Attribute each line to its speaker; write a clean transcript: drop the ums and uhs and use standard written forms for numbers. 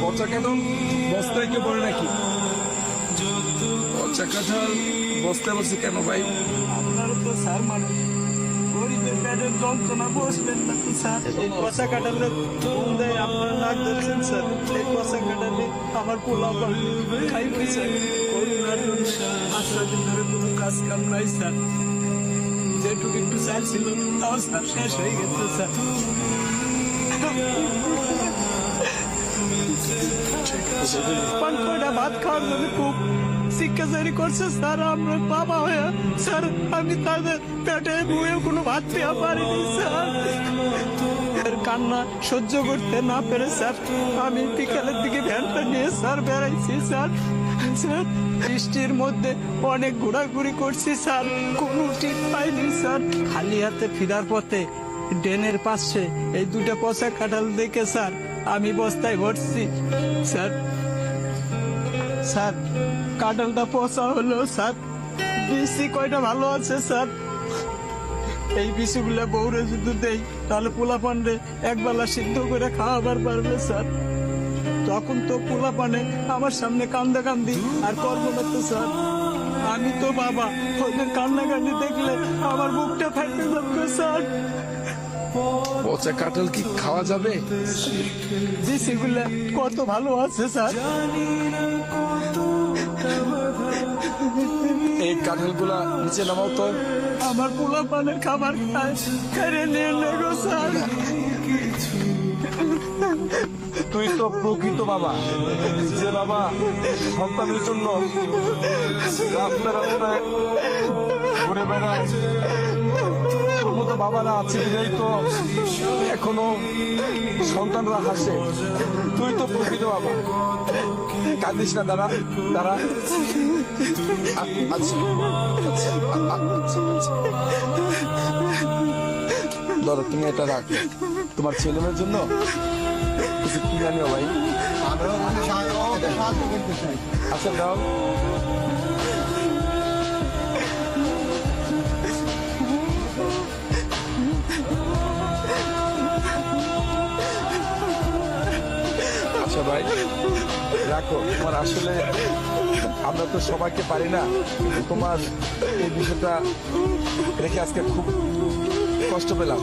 Speaker 1: পচা কাঁঠাল বস্তায় কেউ পড়ে নাকি? পচা কাঁঠাল বস্তায় বসে কেন ভাই?
Speaker 2: আপনারা তো স্যার মানে গরিবের পেটের যন্ত্রণা বসবেন না তো স্যার। এই পচা কাঁঠালের ফুল দেয় আপনারা নাক ধরছেন স্যার। এই পচা কাঁঠালে আমার পোলা খাইবে স্যার। করোনার জন্য 5 দিন ধরে কোনো কাজ কাম নাই স্যার। যেটুকু একটু চাল ছিল তাও স্যার শেষ হয়ে গেছে স্যার। পান কয়টা ভাত খাওয়ার জন্য খুব শিক্ষাচারী করছে স্যার। আমরা বাবা হয়ে স্যার আমি তাদের পেটে বয়ে কোনো ভাত দেওয়া পারিনি স্যার। এর কান্না সহ্য করতে না পেরে স্যার আমি বিকালের দিকে ভ্যানটা নিয়ে স্যার বেড়াইছি স্যার। স্যার বৃষ্টির মধ্যে অনেক ঘোরাঘুরি করছি স্যার, কোনো ঠিক পাইনি স্যার। খালি হাতে ফিরার পথে ড্রেনের পাশে এই দুটো পচা কাঁঠাল দেখে স্যার আমি বস্তায় ভরছি স্যার। স্যার কাঁঠালটা পচা হলো স্যার, বিসি কয়টা ভালো আছে স্যার। এই বিসিগুলা বউরে যদি দেই তাহলে পোলাপানরে একবেলা সিদ্ধ করে খাওয়াবার পারবে স্যার। তখন তো পোলাপানে আমার সামনে কান্দাকান্দি আর করবো না তো স্যার। আমি তো বাবা, ওদের কান্নাকান্দি দেখলে আমার বুকটা ফাটতে যাবে স্যার।
Speaker 1: পচা কাঁঠাল কি খাওয়া যাবে?
Speaker 2: বিসিগুলা কত ভালো আছে স্যার।
Speaker 1: এই কাঁঠালগুলা নিচে নামাও তো।
Speaker 2: আমার পোলাপানের খাবার খায় খেয়ে নিয়ে নেগো স্যার।
Speaker 1: তুই তো প্রকৃত বাবা, যে বাবা সন্তানের জন্য রাস্তায় রাস্তায় ঘুরে বেড়ায়। তোর মতো বাবারা আছে বিধাই তো এখনো সন্তানরা হাসে। তুই তো প্রকৃত বাবা। কাঁদিস না, দাঁড়া দাঁড়া। ধরো তুমি এটা রাখো, তোমার ছেলে মেয়ের জন্য কিছু কিনে আনিও ভাই। আচ্ছা দাও। আচ্ছা ভাই রাখো। তোমার আসলে আমরা তো সবাইকে পারি না, কিন্তু তোমার এই বিষয়টা রেখে আজকে খুব কষ্ট পেলাম।